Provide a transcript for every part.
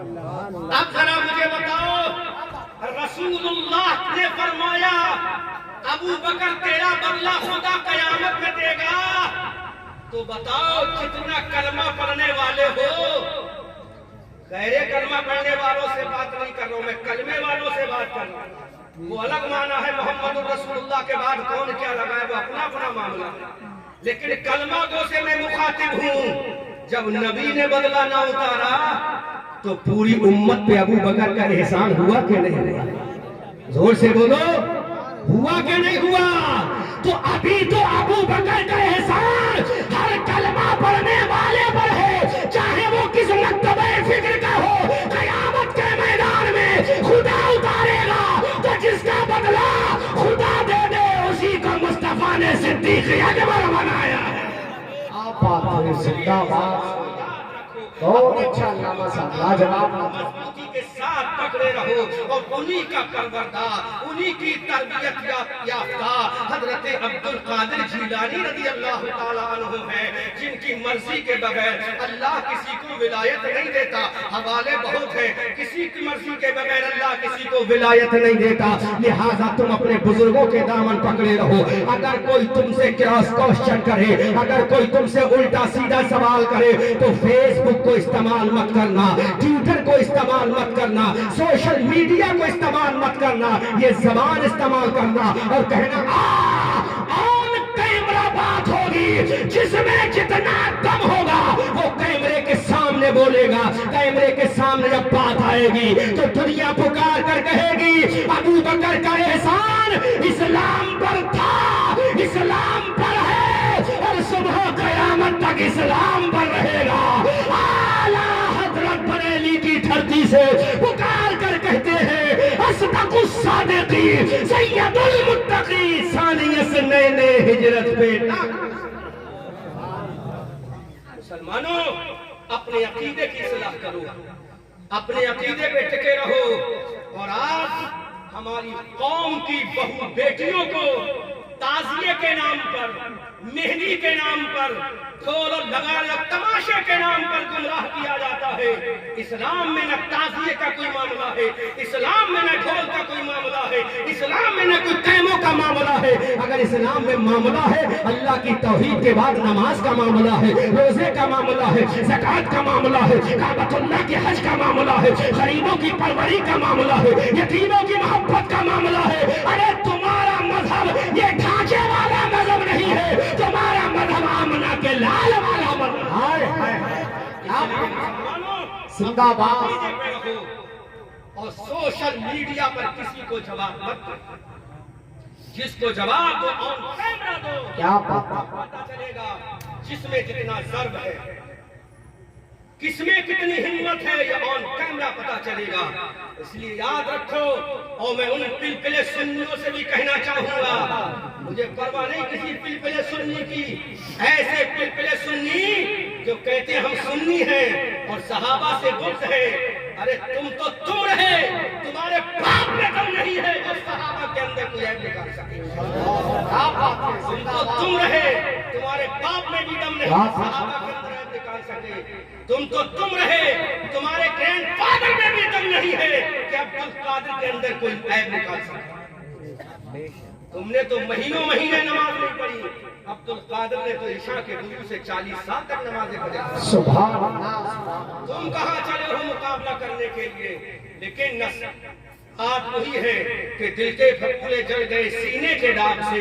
اب ذرا مجھے بتاؤ، رسول اللہ نے فرمایا ابو بکر تیرا بدلہ خدا قیامت میں دے گا، تو بتاؤ کتنا کلمہ پڑھنے والے ہو؟ غیر کلمہ پڑھنے والوں سے بات نہیں کر رہا ہوں، میں کلمے والوں سے بات کر رہا ہوں۔ وہ الگ معنی ہے، محمد رسول اللہ کے بعد کون کیا لگائے وہ اپنا اپنا معاملہ ہے، لیکن کلمہ گو سے میں مخاطب ہوں۔ جب نبی نے بدلہ نہ اتارا تو پوری امت پہ ابو بکر کا احسان ہوا کہ نہیں ہوا؟ زور سے بولو، ہوا کہ نہیں ہوا؟ تو ابھی تو ابو بکر کا احسان ہر کلمہ پڑھنے والے پر ہے، چاہے وہ کس مرتبہ فکر کا ہو۔ قیامت کے میدان میں خدا اتارے گا تو جس کا بدلہ خدا دے دے اسی کو مصطفیٰ نے صدیق اکبر بنایا ہے۔ زندہ باد، بہت اچھا علامہ صاحب، لاجواب۔ مضبوطی کے ساتھ پکڑے رہو اور انہی کا پروردگار، انہی کی تربیت یافتہ حضرت عبد القادر جیلانی رضی اللہ تعالیٰ عنہ ہے، جن کی مرضی کے بغیر اللہ کسی کو ولایت نہیں دیتا۔ حوالے بہت ہیں، کسی کی مرضی کے بغیر اللہ کسی کو ولایت نہیں دیتا، لہٰذا تم اپنے بزرگوں کے دامن پکڑے رہو۔ اگر کوئی تم سے کراس کوشچن کرے، اگر کوئی تم سے الٹا سیدھا سوال کرے تو فیس بک کو استعمال مت کرنا، ٹویٹر کو استعمال مت کرنا، سوشل میڈیا کو استعمال مت کرنا، یہ زبان استعمال کرنا اور کہنا آن کیمرہ بات ہوگی، جس میں جتنا دم ہوگا وہ کیمرے کے سامنے بولے گا۔ کیمرے کے سامنے جب بات آئے گی تو دنیا پکار کر کہے گی ابو بکر کا احسان اسلام پر تھا، اسلام پر ہے اور صبح قیامت تک اسلام پر رہے گا۔ اعلیٰ حضرت بریلی کی دھرتی سے پکار کر کہتے ہیں اصدق الصادقین سید المتقین ثانی اثنین ہجرت بیٹا۔ مسلمانوں، اپنے عقیدے کی اصلاح کرو، اپنے عقیدے پہ ٹکے رہو، اور آج ہماری قوم کی بہو بیٹیوں کو تعزیے کے نام پر، مہندی کے نام پر، ڈھول اور نغارے اور تماشے کے نام پر گمراہ کیا جاتا ہے۔ اسلام میں نہ تعزیے کا کوئی معاملہ ہے، اسلام میں نہ ڈھول کا کوئی معاملہ ہے، اسلام میں نہ کوئی قیموں کا معاملہ ہے۔ اگر اسلام میں معاملہ ہے، اللہ کی توحید کے بعد نماز کا معاملہ ہے، روزے کا معاملہ ہے، زکوٰۃ کا معاملہ ہے، کعبۃ اللہ کے حج کا معاملہ ہے، غریبوں کی پروری کا معاملہ ہے، یتیموں کی محبت کا معاملہ ہے۔ ارے تمہارا مذہب یہ ڈھانچے والا مذہب نہیں ہے، تمہارا مذہب آمنہ کے لال والا مذہب ہے۔ زندہ باد۔ اور سوشل میڈیا پر کسی کو جواب مت دو، جس کو جواب دو آن کیمرہ دو، کیا بات، پتہ چلے گا جس میں جتنا ضرب ہے، کس میں کتنی ہمت ہے، یہ آن کیمرہ پتہ چلے گا۔ اس لیے یاد رکھو، اور میں ان پلپلے سنیوں سے بھی کہنا چاہوں گا، مجھے پرواہ نہیں کسی پلپلے سنی کی، ایسے پلپلے سنی جو کہتے ہیں ہم سنی ہیں اور صحابہ سے بغض ہے۔ ارے تم رہے، تمہارے باپ میں دم نہیں ہے جو صحابہ کے اندر کوئی عیب نکال سکے۔ تم رہے، تمہارے باپ میں بھی دم نہیں صحابہ کے اندر عیب نکال سکے۔ تم رہے، تمہارے گرینڈ فادر میں بھی دم نہیں ہے کہ عبد القادر کے اندر کوئی عیب نکال سکے۔ تم نے تو مہینوں مہینے نماز نہیں پڑھی، عبد القادر نے تو عشاء کے وضو سے 40 سال تک نمازیں پڑھی۔ سبحان اللہ۔ تم کہاں چلے ہو مقابلہ کرنے کے لیے؟ لیکن آج وہی ہے کہ دل کے پھپھولے جل گئے سینے کے داغ سے،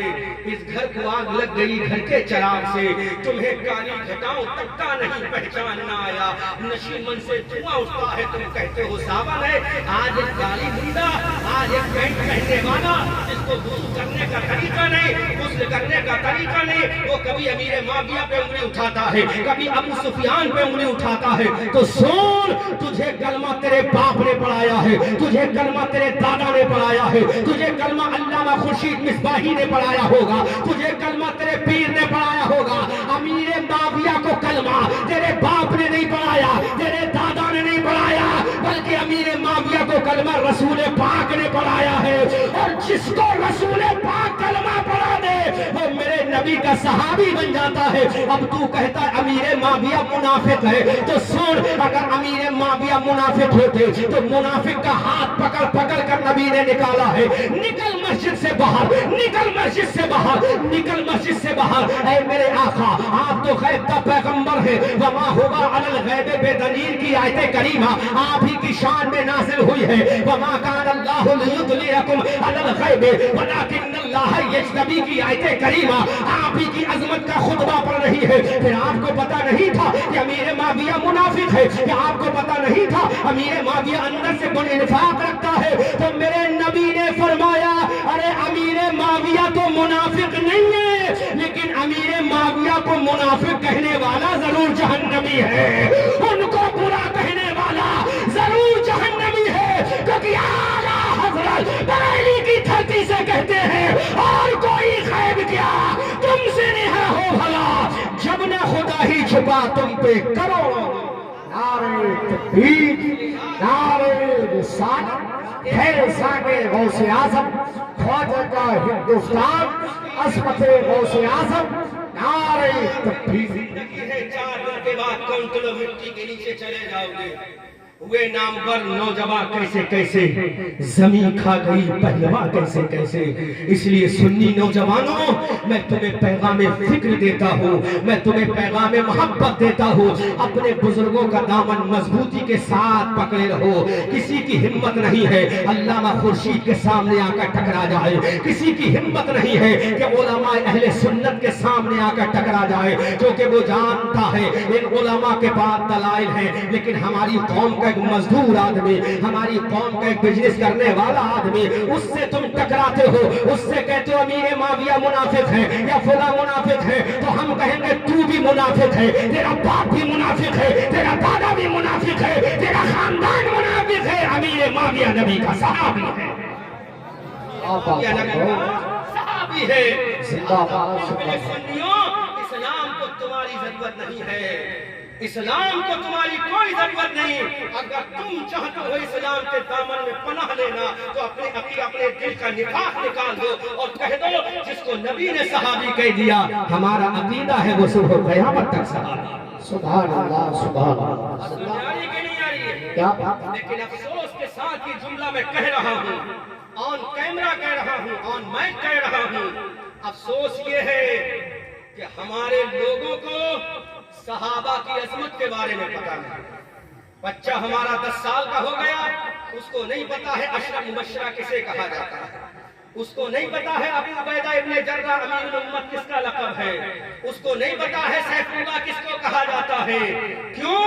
اس گھر کو آگ لگ گئی گھر کے چراغ سے، تمہیں کالی گھٹاؤں تک کا نہیں پہچاننا آیا، نشیمن سے دھواں اٹھتا ہے تم کہتے ہو ساون ہے۔ آج ایک گالی دیدہ، آج ایک پینٹ پہننے والا جس کو غسل کرنے کا طریقہ نہیں، غسل کرنے کا طریقہ نہیں، وہ کبھی امیر معاویہ پہ انگلی اٹھاتا ہے، کبھی ابو سفیان پہ انگلی اٹھاتا ہے۔ تو سن، تجھے کلمہ تیرے باپ نے پڑھایا ہے، تجھے کلمہ تیرے دادا نے پڑھایا ہے، تجھے کلمہ علامہ خورشید مصباحی نے پڑھایا ہوگا، تجھے کلمہ تیرے پیر نے پڑھایا ہوگا۔ امیر معاویہ کو کلمہ تیرے باپ نے نہیں پڑھایا، تیرے دادا نے نہیں پڑھایا، بلکہ امیر معاویہ کو کلمہ رسول پاک نے پڑھایا ہے۔ اور جس کو رسول پاک کلمہ پڑھا دے وہ میرے نبی کا صحابی بن جاتا ہے. اب تو کہتا ہے امیر معاویہ منافق ہے, تو سن, اگر امیر معاویہ منافق ہوتے تو منافق کا ہاتھ پکڑ پکڑ کر نبی نے نکالا ہے. نکل مسجد سے باہر, نکل مسجد سے باہر, نکل مسجد سے باہر. اے میرے آقا, آپ تو غیب کا پیغمبر ہے. وما ہوا علی الغیب بدلیل کی آیت کریمہ آپ ہی کی شان میں نازل ہوئی ہے. وما کان اللہ لیطلعکم علی الغیب ولکن اللہ یجتبی کی آیت کریمہ آپ ہی کی عظمت کا خطبہ پڑھ رہی ہے. پھر آپ کو پتہ نہیں تھا کہ امیر معاویہ منافق ہے؟ کہ آپ کو پتہ نہیں تھا امیر معاویہ اندر سے بڑے نفاق رکھتا ہے؟ تو میرے نبی نے فرمایا ارے امیر معاویہ تو منافق نہیں ہے, لیکن امیر معاویہ کو منافق کہنے والا ضرور جہنمی ہے, ان کو برا کہنے والا ضرور جہنمی ہے. کیونکہ اعلیٰ حضرت بریلی کی دھرتی سے کہتے ہیں اور کوئی غیب کیا تم سے نہیں ہو بھلا, جب نہ خدا ہی چھپا تم پہ کروڑوں. نعرہ تکبیر, نعرہ رسالت, فیضان غوث اعظم, خواجہ کا ہندوستان, عصمت غوث اعظم, نعرہ تکبیر. زندگی ہے 4 دن کے بعد کون کلو مٹی کے نیچے چلے جاؤ گے. ہوئے نامور نوجوان کیسے کیسے, زمین کھا گئی پہلوا کیسے کیسے. اس لیے سنی نوجوانوں, میں تمہیں پیغام فکر دیتا ہوں, میں تمہیں پیغام محبت دیتا ہوں. اپنے بزرگوں کا دامن مضبوطی کے ساتھ پکڑے رہو. کسی کی ہمت نہیں ہے علامہ خورشید کے سامنے آ کر ٹکرا جائے, کسی کی ہمت نہیں ہے کہ علماء اہل سنت کے سامنے آ کر ٹکرا جائے, کیونکہ وہ جانتا ہے ان علماء کے بعد دلائل ہیں, لیکن ہماری قوم کا ایک مزدور آدمی, ہماری قوم کا ایک بزنس کرنے والا آدمی, اس سے تم ٹکراتے ہو, اس سے کہتے ہو امیر معاویہ منافق ہے یا فلاں منافق ہے, تو ہم کہیں گے تو بھی منافق ہے, تیرا باپ بھی منافق ہے, تیرا دادا بھی منافق ہے, تیرا خاندان منافق ہے. امیر معاویہ نبی کا صحابی ہے, صحابی ہے. سنیوں, اسلام کو تمہاری ضرورت نہیں ہے, اسلام کو تمہاری کوئی ضرورت نہیں. اگر تم چاہتے ہو اسلام کے دامن میں پناہ لینا تو اپنے دل کا نفاق نکال دو اور کہہ دو جس کو نبی نے صحابی کہہ دیا, ہمارا عقیدہ ہے وہ صبح قیامت تک صحابی. سبحان اللہ, سبحان اللہ. سمجھاری کہ نہیں آ رہی ہے؟ کیا بات, لیکن افسوس کے ساتھ یہ جملہ میں کہہ رہا ہوں, آن کیمرہ کہہ رہا ہوں, آن مائک کہہ رہا ہوں. افسوس یہ ہے کہ ہمارے لوگوں کو صحابہ کی عظمت کے بارے میں پتہ نہیں. بچہ ہمارا 10 سال کا ہو گیا, اس کو نہیں پتا ہے اشرف مبشرہ کسے کہا جاتا ہے, اس کو نہیں پتا ہے ابو عبیدہ ابن جرح امیر الامت کس کا لقب ہے, اس کو نہیں پتا ہے سیف اللہ کس کو کہا جاتا ہے. کیوں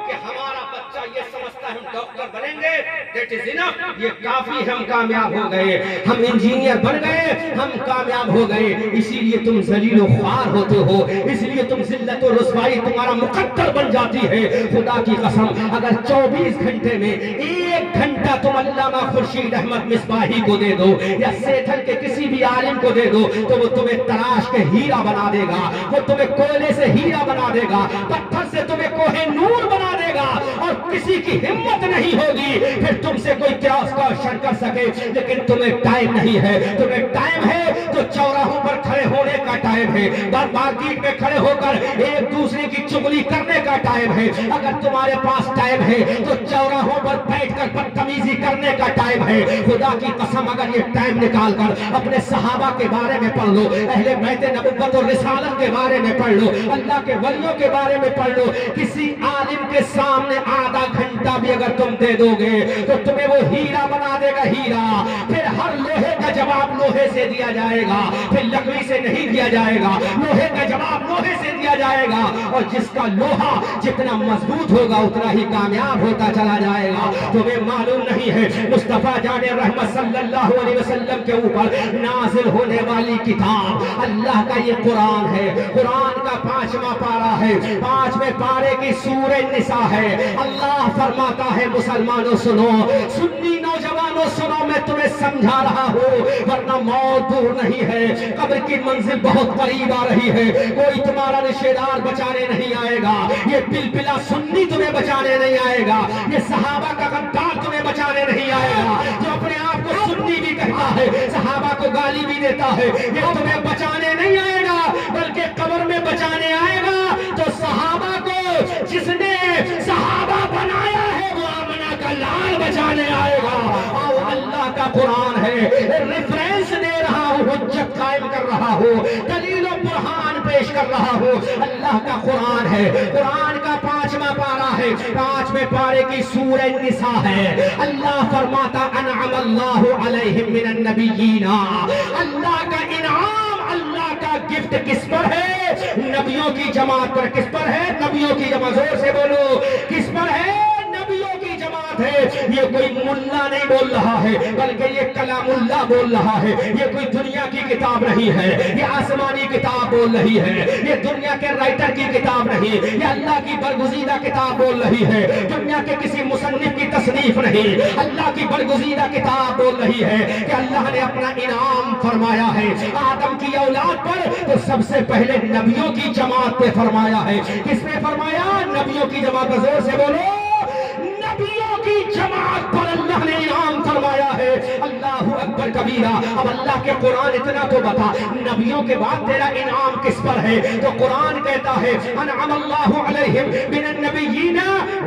کہ ہمارا بچہ یہ سمجھتا ہے ہم ڈاکٹر بنیں گے, دیٹ از انف, یہ کافی, ہم کامیاب ہو گئے, ہم انجینئر بن گئے, ہم کامیاب ہو گئے. اسی لیے تم ذلیل و خوار ہوتے ہو, اس لیے تم ذلت و رسوائی تمہارا مقدر بن جاتی ہے. خدا کی قسم, اگر 24 گھنٹے میں 1 گھنٹہ تم علامہ خورشید احمد مصباحی کو دے دو یا سیٹھل کے کسی بھی عالم کو دے دو تو وہ تمہیں تراش کے ہیرا بنا دے گا, وہ تمہیں کوئلے سے ہیرا بنا دے گا, پتھر سے تمہیں کوہ نور بنا دے گا, اور کسی کی ہمت نہیں ہوگی پھر تم سے کوئی کراس کوشچن کر سکے. لیکن تمہیں ٹائم نہیں ہے, تمہیں ٹائم ہے تو چوراہوں پر کھڑے ہونے کا ٹائم ہے, مارکیٹ میں کھڑے ہو کر ایک دوسرے کی چغلی کرنے کا ٹائم ہے. اگر تمہارے پاس ٹائم ہے تو چوراہوں پر بیٹھ کر بدتمیزی کرنے کا ٹائم ہے. خدا کی قسم, اگر یہ ٹائم نکال کر اپنے صحابہ کے بارے میں پڑھ لو, اہل بیت نبوت اور رسالت کے بارے میں پڑھ لو, اللہ کے ولیوں کے بارے میں پڑھ لو, کسی عالم کے سامنے آدھا گھنٹہ بھی اگر تم دے دو گے تو تمہیں وہ ہیرا بنا دے گا, ہیرا. پھر ہر لوہے کا جواب لوہے سے دیا جائے گا, پھر لکڑی سے نہیں دیا جائے گا, لوہے کا جواب لوہے سے دیا جائے گا, اور جس کا لوہا جتنا مضبوط ہوگا اتنا ہی کامیاب ہوتا چلا جائے گا. تمہیں معلوم نہیں ہے مصطفیٰ جان رحمت صلی اللہ علیہ وسلم کے اوپر نازل ہونے والی کتاب اللہ کا یہ قرآن ہے. قرآن کا 5واں پارہ ہے, 5ویں پارے کی سورہ نساء ہے. اللہ فرماتا ہے مسلمانوں سنو, سنی نوجوانوں سنو, میں تمہیں سمجھا رہا ہوں, ورنہ موت دور نہیں ہے, قبر کی منزل بہت قریب آ رہی ہے. کوئی تمہارا رشتہ دار بچانے نہیں آئے گا, یہ پلپلا سنی تمہیں بچانے نہیں آئے گا, یہ صحابہ کا غدار تمہیں بچانے نہیں آئے گا. جو اپنے آپ کو سنی بھی کہتا ہے, صحابہ کو گالی بھی دیتا ہے, یہ تمہیں بچانے نہیں نہیں آئے گا بلکہ قبر میں بچانے آئے گا. تو صحابہ کو جس نے صحابہ بنایا ہے وہ آمنہ کا لال بچانے آئے گا. اور اللہ کا قرآن ہے, ریفرنس دے رہا ہوں, حجت قائم کر رہا ہوں, دلیل و برہان پیش کر رہا ہوں. اللہ کا قرآن ہے, قرآن کا 5واں پارہ ہے, 5ویں پارے کی سورہ نساء ہے. اللہ فرماتا انعم اللہ علیہم من النبیین, اللہ کا انعام, اللہ کا گفٹ کس پر ہے؟ نبیوں کی جماعت پر. کس پر ہے؟ نبیوں کی جماعت. زور سے بولو, کس پر ہے؟ نبیوں کی جماعت ہے. یہ کوئی ملا نہیں بول رہا ہے بلکہ یہ کلام اللہ بول رہا ہے. یہ کوئی دنیا کی کتاب نہیں ہے, یہ آسمانی کتاب بول رہی ہے. یہ دنیا کے رائٹر کی کتاب نہیں, یہ اللہ کی برگزیدہ کتاب بول رہی ہے. دنیا کے کسی مصنف کی تصنیف نہیں, اللہ کی برگزیدہ کتاب بول رہی ہے کہ اللہ نے اپنا انعام فرمایا ہے آدم کی اولاد پر. تو سب سے پہلے نبیوں کی جماعت پہ فرمایا ہے. کس پہ فرمایا؟ نبیوں کی جماعت پر. زور سے بولو, نبیوں کی جماعت پر اللہ نے انعام فرمایا ہے. اللہ اکبر کبیرہ. اب اللہ کے قرآن اتنا تو بتا, نبیوں کے بعد تیرا انعام کس پر ہے؟ تو قرآن کہتا ہے انعم اللہ علیہم من النبیین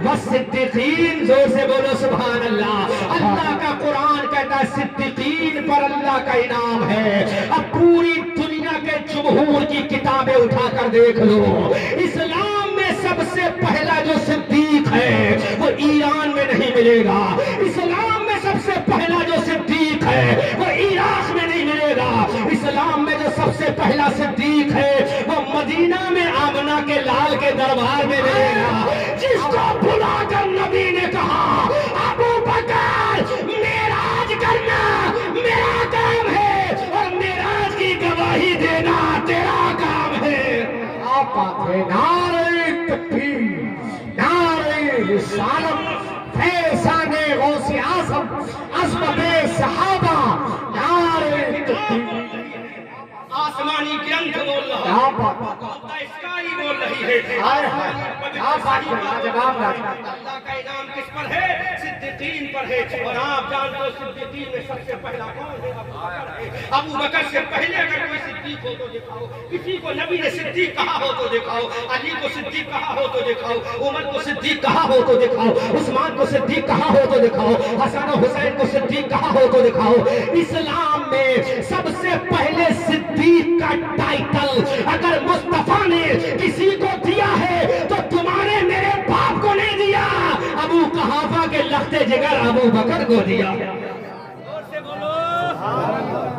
والصدیقین. زور سے بولو سبحان اللہ. اللہ کا قرآن کہتا ہے صدیقین پر اللہ کا انعام ہے. اب پوری دنیا کے جمہور کی کتابیں اٹھا کر دیکھ لو, اسلام میں سب سے پہلا جو صدیق ہے وہ ایران میں نہیں ملے گا. اسلام میں سب سے پہلا جو صدیق ہے وہ عراق میں نہیں ملے گا. اسلام میں جو سب سے پہلا صدیق ہے وہ مدینہ میں آمنہ کے لال کے دربار میں ملے گا, جس کو بلا کر نبی نے کہا ابو بکر معراج کرنا میرا کام ہے اور معراج کی گواہی دینا تیرا کام ہے. آپ نعرہ تکبیر, نعرہ رسالت, فیضان غوث اعظم, عظمت صحابہ, نعرہ تکبیر. آسمانی گرنتھ بول رہا ہے, اسکائی بول رہی ہے. اللہ کا انعام کس پر ہے؟ صدیقین پر ہے. اور آپ جانتے ہو صدیقین میں سب سے پہلا کون ہے؟ ابو بکر سے پہلے اگر کوئی صدیق ہو تو دکھاؤ. کسی کو نبی نے صدیق کہا ہو تو دکھاؤ. علی کو صدیق کہا ہو تو دکھاؤ. عمر کو صدیق کہا ہو تو دکھاؤ. عثمان کو صدیق کہا ہو تو دکھاؤ. حسن و حسین کو صدیق کہا ہو تو دکھاؤ. اسلام میں سب سے پہلے صدیق کا ٹائٹل اگر مصطفیٰ نے کسی کو دیا ہے تو تمہارے میرے باپ کو نہیں دیا, ابو قحافہ کے لخت جگر ابو بکر کو دیا. زور سے بولو,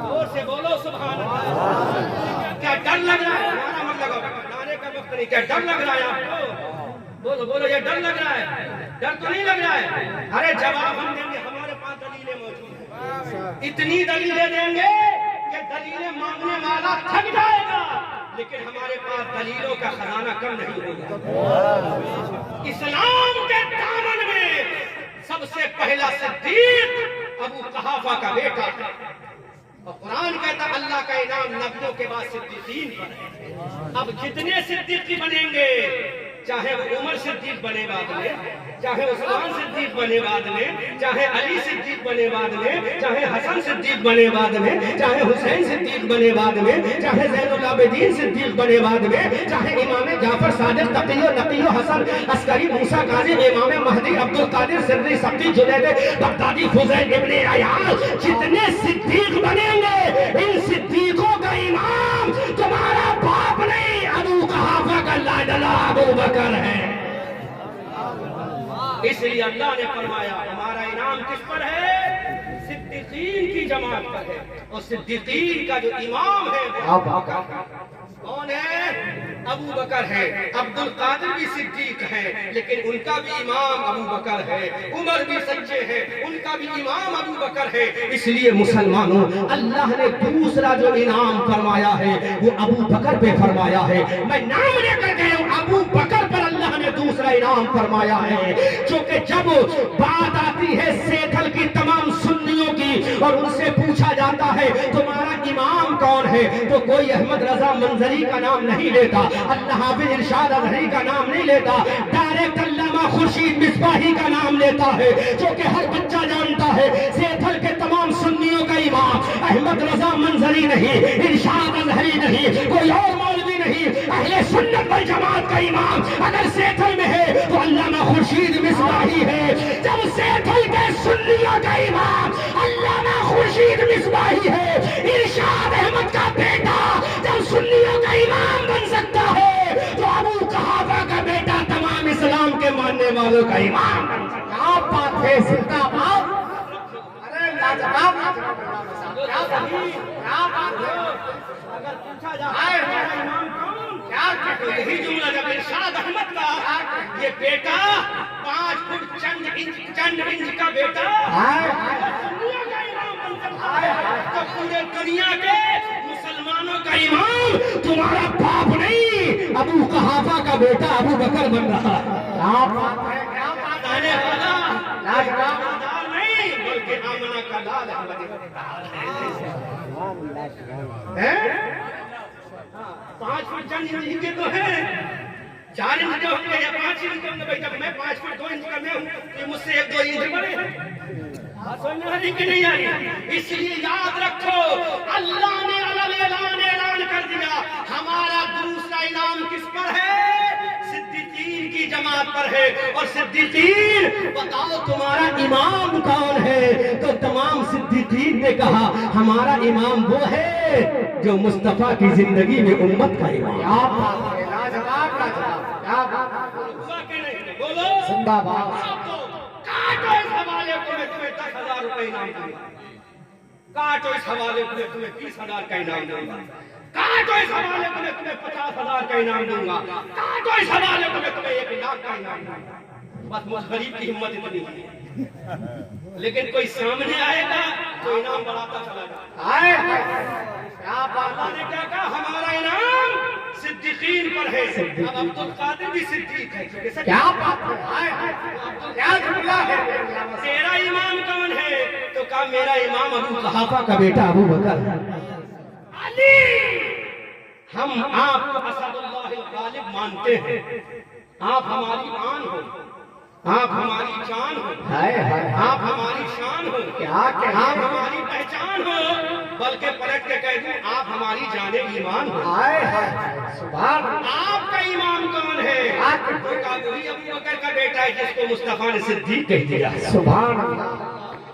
زور سے بولو سبحان اللہ. کیا ڈر لگ رہا ہے؟ نعرہ مت لگاؤ, نعرے کا وقت نہیں. کیا ڈر لگ رہا ہے آپ کو؟ بولو بولو, یہ ڈر لگ رہا ہے؟ ڈر تو نہیں لگ رہا ہے. ارے جواب ہم دیں گے, ہمارے پاس دلیلیں موجود ہیں. اتنی دلیلیں دیں گے کہ دلیلیں مانگنے والا تھک جائے گا, لیکن ہمارے پاس دلیلوں کا خزانہ کم نہیں ہوگا. اسلام کے دامن میں سب سے پہلا صدیق ابو قحافہ کا بیٹا, اور قرآن کہتا اللہ کا انعام نبیوں کے بعد صدیقین پر ہے. اب جتنے صدیقی بنیں گے, چاہے عمر صدیق بنے بعد میں, چاہے عثمان صدیق بنے بعد میں, چاہے علی صدیق بنے بعد میں, چاہے حسن صدیق بنے بعد میں, چاہے حسین صدیق بنے بعد میں, چاہے زین العابدین صدیق بنے بعد میں, چاہے امام جعفر صادق تقی و نقی و حسن عسکری موسیٰ کاظم امام مہدی عبد القادر سری سبتی جنید بغدادی فضیل ابن عیاض, جتنے صدیق بنیں گے ان صدیقوں کا امام تمہارا باپ نہیں, ابو قحافہ کا لاڈلا ابو بکر ہے. اس لیے اللہ نے فرمایا ہمارا انعام کس پر ہے؟ صدیقین کی جماعت پر ہے. اور صدیقین کا جو امام ہے وہ ابو بکر ہے. کون ہے؟ ابو بکر ہے. عبد القادر بھی صدیق ہے لیکن ان کا بھی امام ابو بکر ہے. عمر بھی سچے ہیں, ان کا بھی امام ابو بکر ہے. اس لیے مسلمانوں, اللہ نے دوسرا جو انعام فرمایا ہے وہ ابو بکر پہ فرمایا ہے. میں نام لے کر گیا ہوں, ابو بکر پر اللہ نے دوسرا انعام فرمایا ہے. چونکہ جب بات آتی ہے سیتھل کی تمام سنیوں کی اور ان سے پوچھا جاتا ہے تمہارا امام کون ہے, تو کوئی احمد رضا منظری کا نام نہیں لیتا, اللہ حافظ ارشاد اظہری کا نام نہیں لیتا, ڈائریکٹ علامہ خورشید مصباحی کا نام لیتا ہے. جو کہ ہر بچہ جانتا ہے سیتھل کے تمام سنیوں کا امام احمد احمد رضا منظری نہیں، ارشاد اظہری نہیں، کوئی اور مولوی نہیں، اہل سنت والجماعت کا امام اگر سیتھل میں ہے تو علامہ خورشید مصباحی ہے۔ جب سیتھل کے سنیوں کا امام علامہ خورشید مصباحی ہے، ارشاد احمد کا بیٹا جب سنیوں کا امام بن سکتا ہے تو ابو قحافہ کا بیٹا تمام اسلام کے ماننے والوں کا امام بن سکتا ہے۔ کیا بات ہے، زندہ باد، ارے لاجواب، کیا بات ہے، کیا بات ہے، اگر پوچھا جائے امام کون، کیا تو یہی جملہ جب ارشاد احمد کا یہ بیٹا 5 فٹ چند انچ کا بیٹا دنیا کا امام بن سکتا ہے تو پورے دنیا کے مسلمانوں کا امام تمہارا باپ نہیں، ابو قحافہ کا بیٹا ابو بکر بن رہا ہے۔ کیا بات ہے، کیا بات ہے، دانے والا لاجواب، دار نہیں بلکہ آمنہ کا لال احمد ہے۔ 5 فٹ چند انچ کے تو ہیں، 4 انچ کے ہوں گے یا 5 انچ کے ہوں گے بھائی، جب میں 5 فٹ 2 انچ کا میں ہوں تو مجھ سے 1-2 انچ بڑے ہیں۔ سمجھ آ رہی کہ نہیں آ رہی؟ اس لیے یاد رکھو اللہ نے اعلان کر دیا ہمارا دوسرا انعام کس پر ہے؟ صدیقین کی جماعت پر ہے۔ اور صدیقین بتاؤ تمہارا امام کون ہے؟ تو تمام صدیقین نے کہا ہمارا امام وہ ہے جو مصطفیٰ کی زندگی میں امت کا امام۔ کیا بات ہے، لاجواب، لاجواب، کیا بات ہے، ہوا کہ نہیں؟ بولو زندہ باد، کاٹو اس حوالے کو، میں تمہیں 10,000 روپے انعام دوں گا۔ کاٹو اس حوالے کو، میں تمہیں 30,000 کا انعام دوں گا۔ کاٹو اس حوالے کو، میں تمہیں 50,000 کا انعام دوں گا۔ کاٹو اس حوالے کو، میں تمہیں 1,00,000 کا انعام دوں گا۔ بس مجھ غریب کی ہمت اتنی ہے، لیکن کوئی سامنے آئے گا تو انعام بڑھاتا چلا جائے۔ آئے ہائے، کیا بات اللہ ہے، نے کیا کہا؟ ہمارا انعام صدیقین پر ہے۔ اب عبد القادر بھی صدیق ہے۔ کیا بات ہے، آئے ہائے، کیا جملہ ہے، تیرا امام کون ہے؟ تو کہا میرا امام ابو قحافہ کا بیٹا ابو بکر۔ علی۔ ہم آپ کو اسد اللہ الغالب مانتے ہیں، آپ ہماری آن ہو، آپ ہماری جان ہو، ہائے ہائے، آپ ہماری شان ہو، کیا کہہ آپ رہے ہیں؟ ہماری پہچان ہو، بلکہ پلٹ کے کہہ دوں آپ ہماری جان ایمان ہو۔ آئے ہائے، سبحان اللہ، آپ کا امام کون ہے؟ تو کہا وہی ابو بکر کا بیٹا ہے جس کو مصطفیٰ نے صدیق کہہ دیا۔ سبحان اللہ،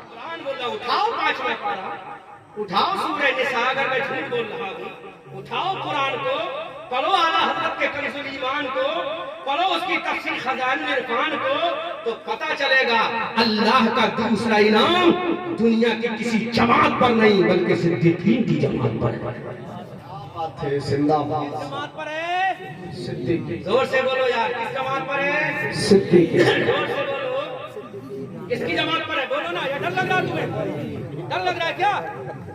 قرآن بول رہا، اٹھاؤ 5واں پارہ، اٹھاؤ سورہ نساء، اگر میں جھوٹ بول رہا ہوں اٹھاؤ قرآن کو، پڑھو اعلیٰ حضرت کے کنز الایمان کو، پڑھو اس کی تفسیر خزائن العرفان کو، تو پتہ چلے گا اللہ کا دوسرا انعام دنیا کی کسی جماعت پر نہیں بلکہ صدیقین کی جماعت پر ہے۔ بات ہے، زندہ باد، جماعت پر ہے، صدیق، زور سے بولو یار، کس جماعت پر ہے؟ صدیق، زور سے بولو، کس کی جماعت پر ہے؟ بولو نا، یہ ڈر لگ رہا ہے تمہیں؟ ڈر لگ رہا ہے کیا؟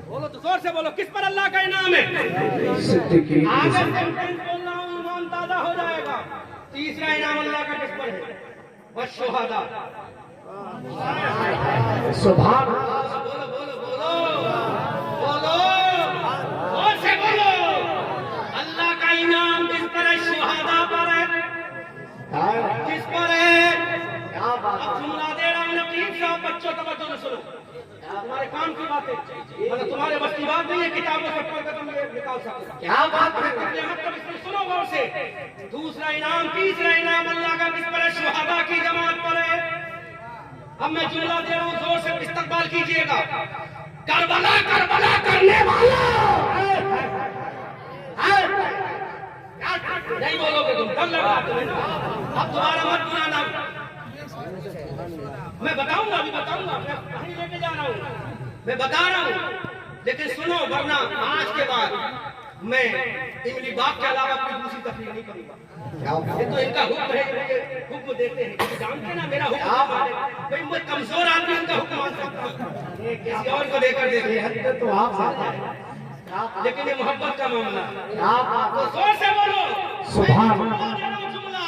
بولو تو زور سے بولو، کس پر اللہ کا انعام ہے؟ صدیق، آگے سینٹینس بول رہا ہوں، ایمان تازہ ہو جائے گا۔ تیسرا انعام اللہ کا کس پر ہے؟ والشہداء۔ سبحان اللہ، بولو بولو بولو بولو، زور سے بولو، اللہ کا انعام کس پر ہے؟ شہداء پر ہے۔ آئے، کس پر ہے؟ کیا بات ہے، اب جملہ دے رہا ہوں نقیب صاحب، بچوں توجہ سے سنو، تمہارے کام کی بات ہے، مطلب تمہارے بس کی بات نہیں ہے کتابوں سے پڑھ کر تم یہ نکال سکتے۔ کیا بات ہے، مطلب اس میں سنو غور سے، دوسرا انعام، تیسرا انعام اللہ کا کس پر ہے؟ شہداء کی جماعت پر ہے۔ اب میں جملہ دے رہا ہوں، زور سے استقبال کیجئے گا۔ کربلا کربلا کرنے والا، نہیں بولو گے تم، ڈر لگ رہا ہے تمہیں نا؟ اب دوبارہ مت بنانا، میں بتاؤں گا، ابھی بتاؤں گا، میں کہیں لے کے جا رہا ہوں، میں بتا رہا ہوں، لیکن سنو، ورنہ آج کے بعد میں املی باغ کے علاوہ کوئی دوسری تقریر نہیں کروں گا۔ یہ تو ان کا حکم ہے، مجھے حکم دیتے ہیں، کیونکہ جانتے ہیں نا میرا حکم بھائی میں کمزور آدمی ان کا حکم مان سکتا ہوں، کسی اور کو دے کر دیتے ہیں، تو آپ زیادہ ہے، لیکن یہ محبت کا معاملہ ہے۔ کیا بات تو ہے، زور سے بولو، سبحان میں اللہ، دے رہا ہوں جملہ،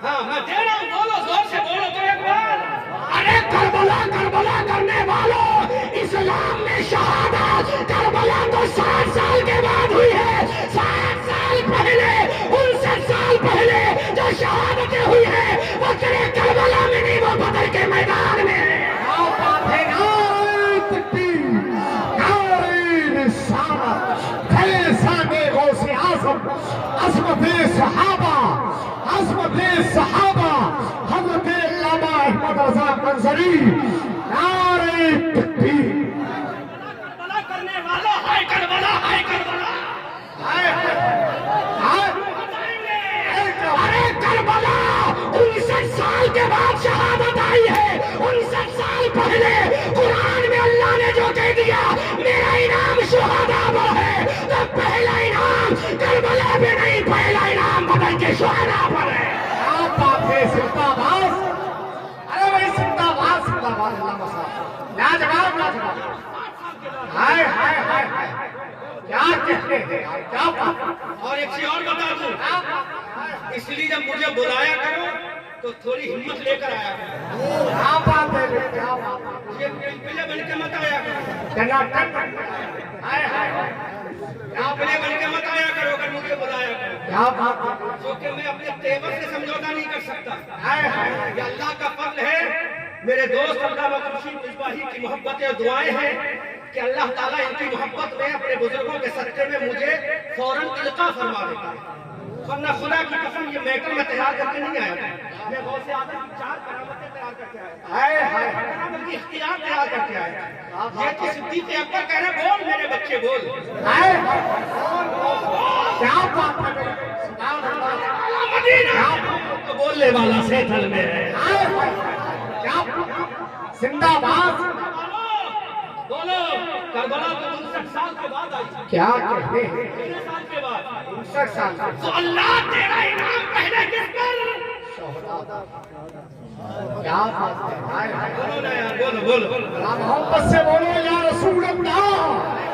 ہاں میں دے رہا ہوں، بولو زور سے بولو تو ایک بار۔ ارے کربلا کربلا کرنے والوں، اسلام میں شہادت کربلا تو 60 سال کے بعد ہوئی ہے۔ 60 سال پہلے، 59 سال پہلے جو شہادتیں ہوئی ہیں وہ تیرے کربلا میں نہیں، وہ بدر کے میدان میں ہے۔ کیا بات ہے، آئے تکبیر، کیا تکبیر، نعرہ تکبیر۔ کربلا کرنے والا ہائے کربلا، ہائے کربلا، ارے کربلا 59 سال کے بعد شہادت آئی ہے۔ 59 سال پہلے قرآن میں اللہ نے جو کہہ دیا میرا انعام شہداء پر ہے، تو پہلا انعام کربلا پہ نہیں، پہلا انعام بدر کے شہداء پر ہے۔ کیا بات ہے، زندہ باد، ارے بھائی زندہ باد، زندہ باد، اللہ مسا، لاجواب لاجواب، ہائے ہائے ہائے ہائے، کیا کہتے ہیں یار، کیا بات، اور ایک چیز اور بتا دوں، اس لیے جب مجھے بلایا کرو تو تھوڑی ہمت لے کر آیا کرو، کیا بات ہے، کیا بات ہے، یہ پلے بن کے مت آیا کرو، ٹناٹن، ہائے ہائے ہائے، کیا پلے بن کے مت آیا کرو اگر مجھے بلایا کرو، کیا بات ہے، کیونکہ میں اپنے تیور سے سمجھوتا نہیں کر سکتا۔ ہائے ہائے ہائے، یہ اللہ کا فضل ہے، میرے دوست علامہ خورشید مصباحی کی محبتیں اور دعائیں ہیں کہ اللہ تعالیٰ ان کی محبت میں اپنے بزرگوں کے صدقے میں مجھے فوراً القاء فرما دیتا ہے، ورنہ خدا کی قسم یہ میٹر میں تیار کر کے نہیں آیا تھا، میں غوث اعظم کی 4 کرامتیں تیار کر کے آیا تھا، ہائے ہائے، کرامت کی اختیار تیار کر کے آیا تھا۔ یہ کہ صدیق اکبر کہہ رہے بول میرے بچے بول، ہائے ہائے، کیا بات ہے، سبحان اللہ، مدینہ تو بولنے والا سیتل میں ہے۔ ہائے ہائے، کیا بات ہے، زندہ باد، بولو کربلا تو 59 سال کے بعد آئی، کیا کہتے ہیں، کتنے سال کے بعد؟ 59 سال سے، تو اللہ تیرا انعام پہلے کس پر؟ کیا بات ہے، ہائے ہائے، بولو نا یار، بولو بولو، محبت سے بولو یا رسول اللہ،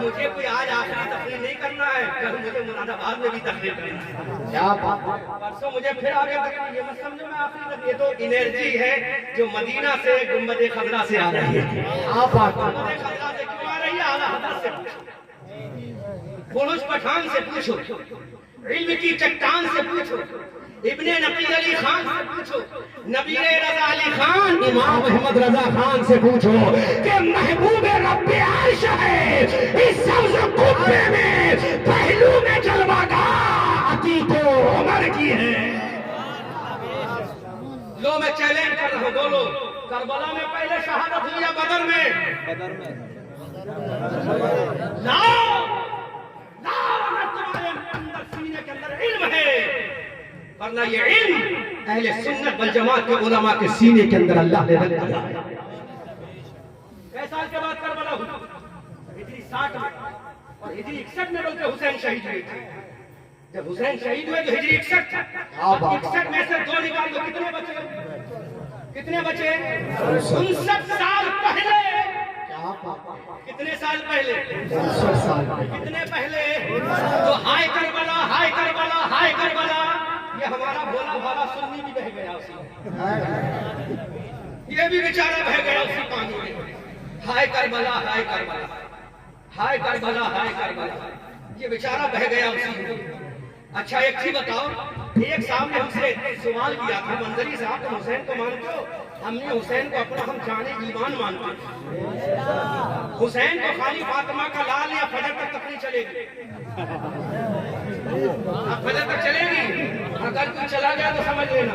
مجھے کوئی آج آخری تقریر نہیں کرنا ہے، کل مجھے مراد آباد میں بھی تقریر کرنا ہے، کیا بات ہے، پرسوں مجھے پھر آگے تقریر، یہ مت سمجھو میں آخری تک، یہ تو انرجی ہے جو مدینہ سے گنبد خضرا سے آ رہی ہے۔ کیا بات ہے، گنبد خضرا سے کیوں آ رہی ہے؟ اعلیٰ حضرت سے پوچھو، بلوچ پٹھان سے پوچھو، علم کی چٹان سے پوچھو، ابن نقی علی خان سے پوچھو، نبی رضا علی خان، امام محمد رضا خان سے پوچھو کہ محبوب رب عرش ہے، اس سبز قبے میں پہلو میں جلوہ گاہ عتیق عمر کی ہے۔ لو میں چیلنج کر رہا ہوں، بولو کربلا میں پہلے شہادت ہوئی یا بدر میں؟ لاؤ اگر تمہارے اندر سینے کے اندر علم ہے، ورنہ یہ علم اہل سنت والجماعت کے علماء کے سینے کے اندر اللہ نے رکھ دیا ہے۔ کئی سال کے بعد کربلا ہوئی؟ ہجری 60 میں، اور ہجری 61 میں بلکہ حسین شہید ہوئے تھے۔ جب حسین شہید ہوئے تو ہجری 61 61 میں سے 2 نکال دو، کتنے بچے؟ کتنے بچے؟ 59 سال پہلے، کیا بات ہے، کتنے سال پہلے؟ 59 سال، کتنے پہلے؟ تو ہائے کربلا، ہائے کربلا، ہائے کربلا، یہ ہمارا بھولا بھالا سنی بھی بہ گیا اسی میں، ہائے ہائے، یہ بھی بیچارہ بہ گیا اسی پانی میں۔ ہائے کربلا، ہائے کربلا، ہائے کربلا، ہائے کربلا، یہ بیچارہ بہ گیا اسی میں۔ اچھا ایک چیز بتاؤ، ایک صاحب نے ہم سے سوال کیا تھا، منظری صاحب تم حسین کو مانتے ہو؟ ہم نے حسین کو اپنا ہم جانے ایمان مانتے ہیں، حسین کو خالی فاطمہ کا لال یا فجر تک تقریر چلے گی، اب فجر تک چلے گی، اگر کوئی چلا گیا تو سمجھ لینا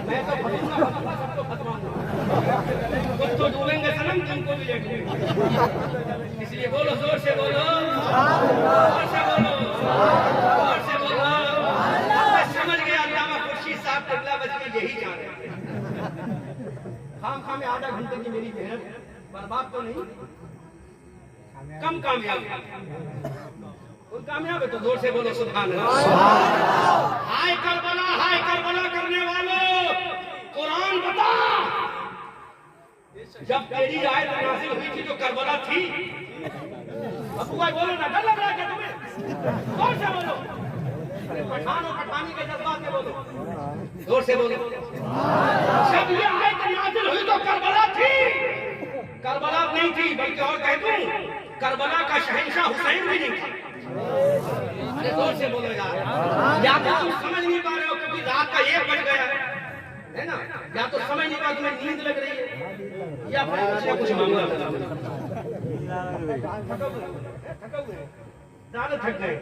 میں تو ختم نہ ختم سب کو ختم، کچھ تو ڈوبیں گے سنم، تم کو بھی لے گے، اس لیے بولو زور سے بولو، زور سے بولو، زور سے بولو، میں سمجھ گیا علامہ خورشید صاحب قبلہ بچ کے یہی جان رہے ہیں، خام میں آدھا گھنٹے کی میری محنت برباد تو نہیں، کم کامیاب اور کامیاب ہے تو زور سے بولو سبحان اللہ۔ ہائے کربلا کرنے والوں، قرآن بتا جب تیری آیت نازل ہوئی تھی جو کربلا تھی، ابو بھائی بولو نا، ڈر لگ رہا ہے کیا تمہیں؟ زور سے بولو، پٹھان اور پٹھانی کے جذبات میں بولو، زور سے بولو، جب یہ آیت نازل ہوئی تو کربلا تھی؟ کربلا نہیں تھی، بلکہ اور کہہ دوں کربلا کا شہنشاہ حسین بھی نہیں تھا۔ ارے زور سے بولو یار، یا تو تم سمجھ نہیں پا رہے ہو کبھی رات کا 1 بج گیا ہے نا، یا تو سمجھ نہیں پا تمہیں نیند لگ رہی ہے، یا پھر کچھ معاملہ زیادہ تھک گئے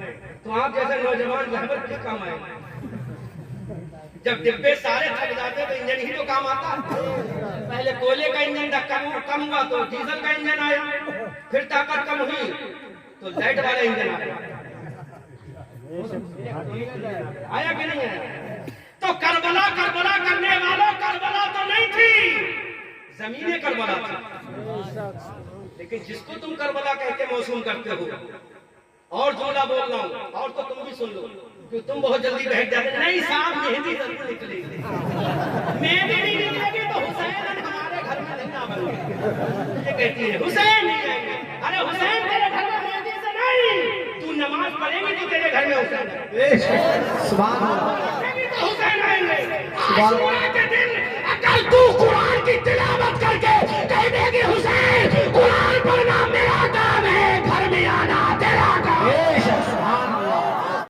تو آپ جیسے نوجوان رہبر کس کام آئے؟ جب ڈبے سارے تھک جاتے تو انجن ہی تو کام آتا. پہلے کوئلے کا انجن کم ہوا تو ڈیزل کا انجن آیا, پھر طاقت کم ہوئی تو لائٹ والا انجن آیا کہ نہیں آیا؟ تو کربلا کرنے والوں کربلا تو نہیں تھی, زمین کربلا تھی. لیکن جس کو تم کربلا کہہ کے موسوم کرتے ہو, اور جملہ بول رہا ہوں اور تو تم بھی سن لو کہ تم بہت جلدی بیٹھ جاتے. نہیں صاحب, مہندی ضرور نکلے گی. مہندی نہیں نکلے گی تو حسین ہمارے گھر میں نہیں آئیں گے. یہ کہتی ہے حسین نہیں آئیں گے. ارے حسین تیرے گھر میں مہندی سے نہیں, تو نماز پڑھے گی تو تیرے گھر میں حسین ہے. سبحان اللہ. حسین آئیں گے.